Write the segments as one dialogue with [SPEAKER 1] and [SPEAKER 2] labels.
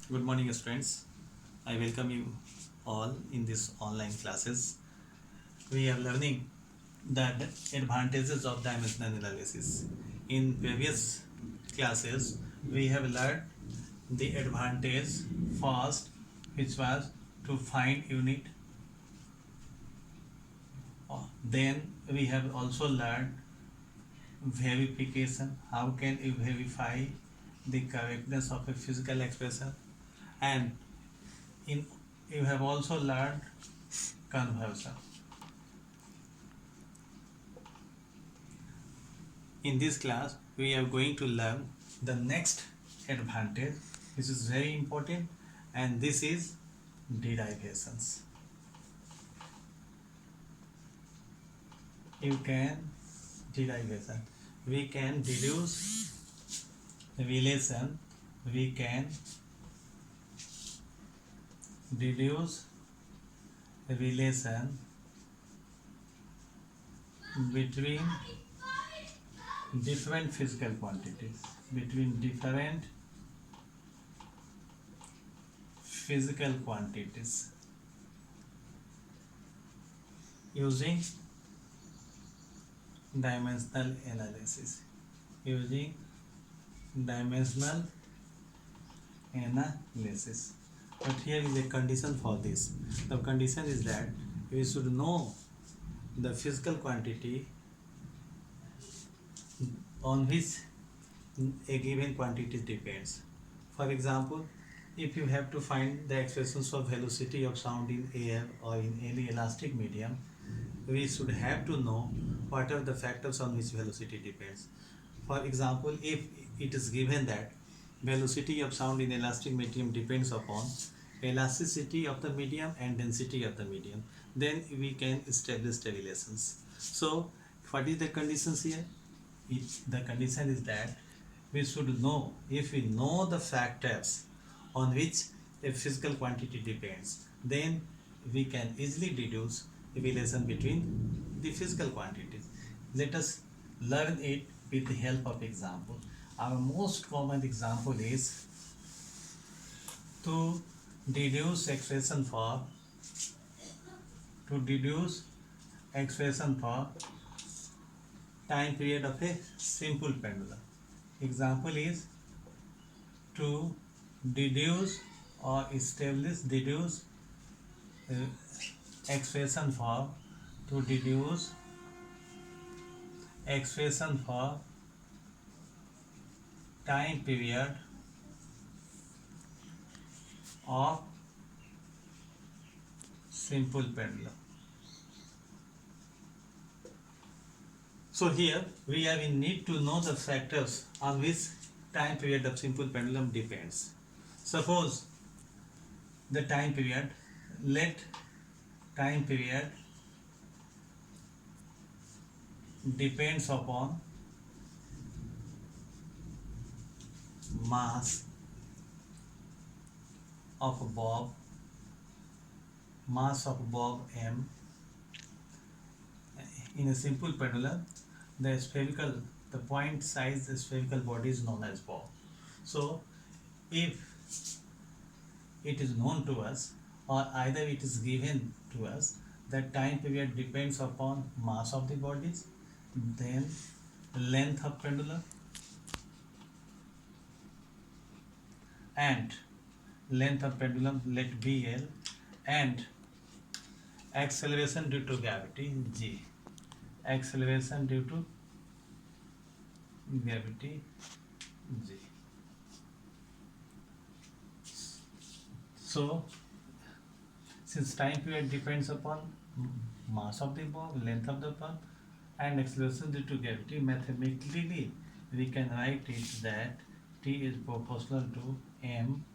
[SPEAKER 1] Good morning, students. I welcome you all in this online classes. We are learning the advantages of dimensional analysis. In previous classes, we have learned the advantage first, which was to find unit. Then we have also learned verification. How can you verify the correctness of a physical expression? And in you have also learned conversion. In this class, we are going to learn the next advantage, which is very important, and this is derivations. You can derivation. We can deduce relation. We can deduce relation between different physical quantities. Between different physical quantities using dimensional analysis. Using dimensional analysis. But here is a condition for this. The condition is that we should know the physical quantity on which a given quantity depends. For example, if you have to find the expressions of velocity of sound in air or in any elastic medium, we should have to know what are the factors on which velocity depends. For example, if it is given that velocity of sound in elastic medium depends upon elasticity of the medium and density of the medium, then we can establish the relations. So, what is the conditions here? The condition is that we should know, if we know the factors on which a physical quantity depends, then we can easily deduce a relation between the physical quantities. Let us learn it with the help of example. Our most common example is to deduce expression for time period of a simple pendulum. Example is to deduce or deduce expression for time period of simple pendulum. So here we have in need to know the factors on which time period of simple pendulum depends. Suppose the time period, let time period depends upon mass of bob m. In a simple pendulum, the point size spherical body is known as bob. So if it is known to us, or either it is given to us, that time period depends upon mass of the bodies, then length of pendulum and length of pendulum, let BL, and acceleration due to gravity G. Acceleration due to gravity G. So, since time period depends upon mass of the bomb, length of the bomb, and acceleration due to gravity, mathematically we can write it that T is proportional to m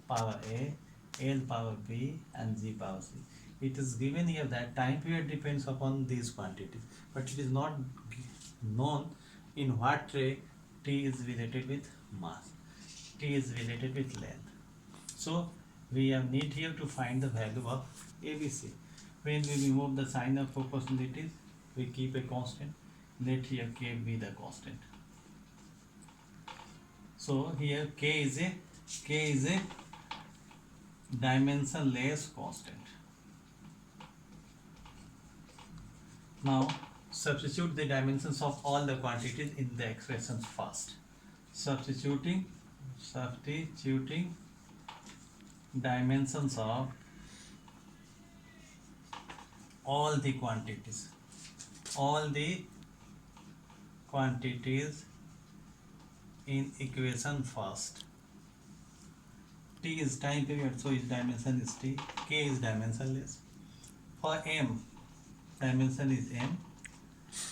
[SPEAKER 1] power a, L power b, and G power c. It is given here that time period depends upon these quantities, but it is not known in what way T is related with mass, T is related with length. So we have need here to find the value of ABC. When we remove the sign of proportionalities, we keep a constant. Let here K be the constant. So here K is a dimensionless constant. Now substitute the dimensions of all the quantities in the expressions first. Substituting dimensions of all the quantities in equation first. T is time period, so its dimension is T. K is dimensionless. For M, dimension is M.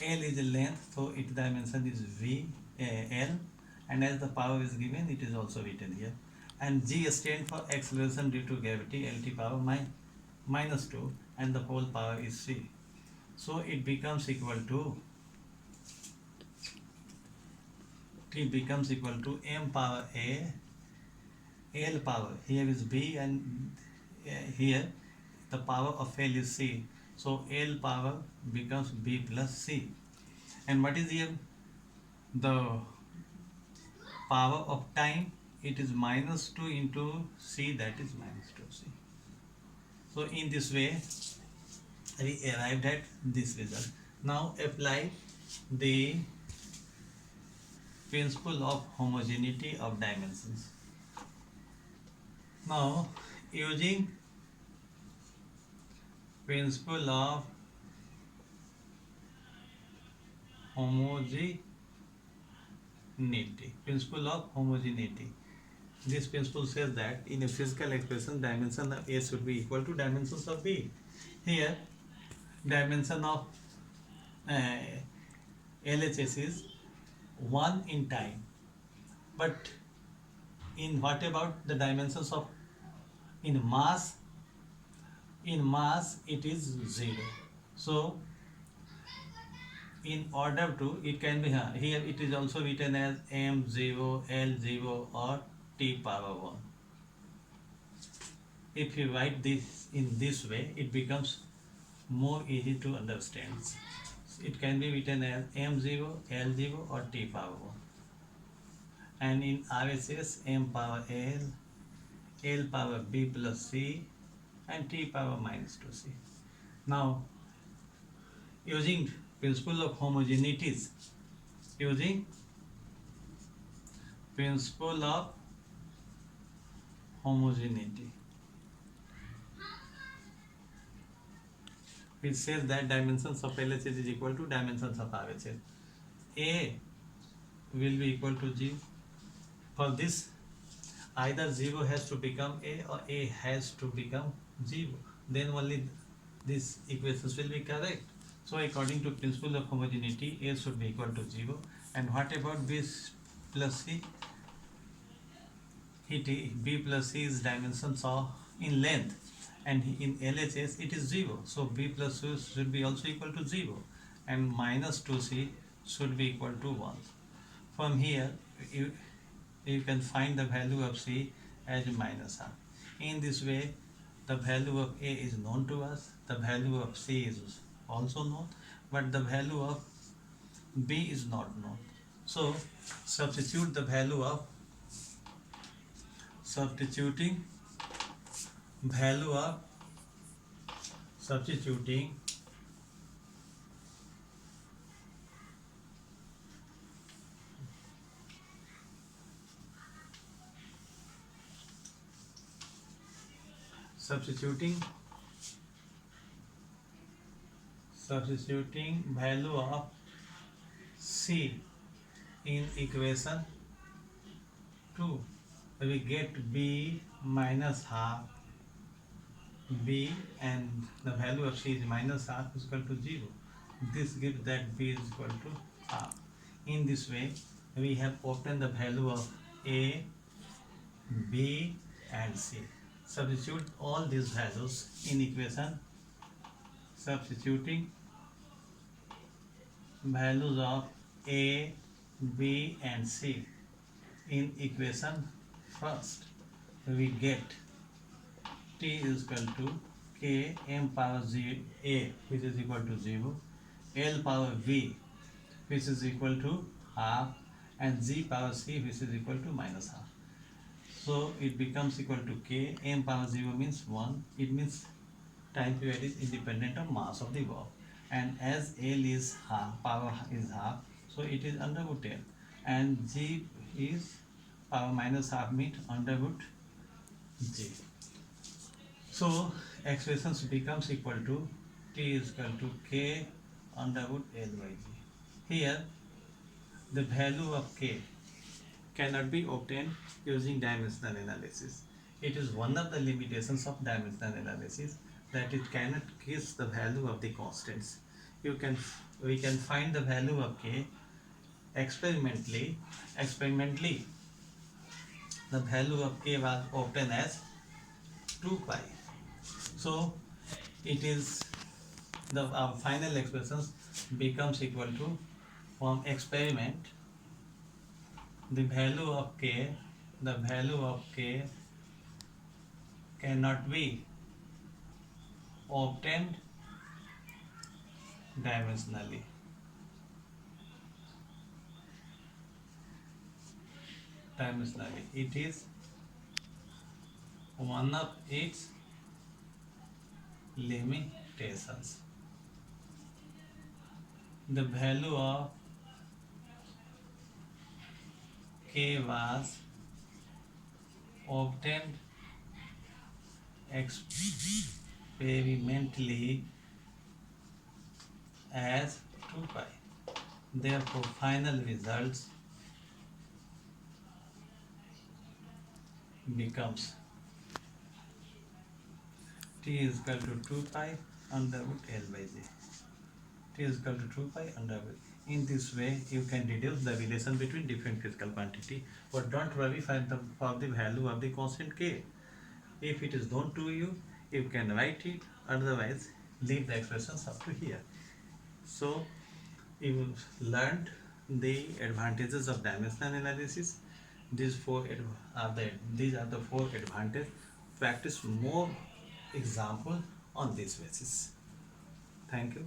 [SPEAKER 1] L is length, so its dimension is L, and as the power is given, it is also written here. And G stands for acceleration due to gravity, LT power minus 2, and the whole power is C. So it becomes equal to T becomes equal to M power A, L power, here is B, and here the power of L is C. So L power becomes B plus C. And what is here? The power of time, it is minus 2 into C, that is minus 2C. So in this way, we arrived at this result. Now apply the principle of homogeneity of dimensions. Now using principle of homogeneity, this principle says that in a physical expression, dimension of A should be equal to dimensions of B. Here dimension of LHS is 1 in time, but in what about the dimensions of in mass? In mass it is 0. So in order to, it can be here it is also written as M0, L0 or T power 1. If you write this in this way, it becomes more easy to understand. It can be written as M0, L0 or T power 1. And in RHS, M power L, L power B plus C, and T power minus 2C. Now using principle of homogeneities, using principle of homogeneity, which says that dimensions of LHS is equal to dimensions of RHS. A will be equal to G. For this, either 0 has to become A or A has to become 0. Then only these equations will be correct. So according to principle of homogeneity, A should be equal to 0. And what about B plus C? B plus C is dimensions of in length, and in LHS it is 0. So B plus C should be also equal to 0, and minus 2C should be equal to 1. From here, you can find the value of C as minus half. In this way, the value of A is known to us, the value of C is also known, but the value of B is not known. So substituting value of substituting value of C in equation 2, we get B minus half B, and the value of C is minus half is equal to 0. This gives that B is equal to half. In this way, we have obtained the value of A, B and C. Substitute all these values in equation. Substituting values of A, B and C in equation first, we get T is equal to K M power A, which is equal to 0, L power V, which is equal to half, and G power C, which is equal to minus half. So it becomes equal to k. M power 0 means 1. It means time period is independent of mass of the ball. And as L is half, power is half, so it is under root L. And G is power minus half means under root G. So expressions becomes equal to T is equal to K under root L by G. Here the value of K cannot be obtained using dimensional analysis. It is one of the limitations of dimensional analysis that it cannot guess the value of the constants. We can find the value of K experimentally. The value of K was obtained as 2 pi. So it is the final expressions becomes equal to, from experiment, the value of K cannot be obtained dimensionally. It is one of its limitations. The value of K was obtained experimentally as 2 pi. Therefore, final results becomes T is equal to 2 pi under root L by J. T is equal to 2 pi under root. In this way, you can deduce the relation between different physical quantity. But don't worry for the value of the constant K. If it is known to you, you can write it. Otherwise, leave the expressions up to here. So, you learned the advantages of dimensional analysis. These are the four advantages. Practice more example on this basis. Thank you.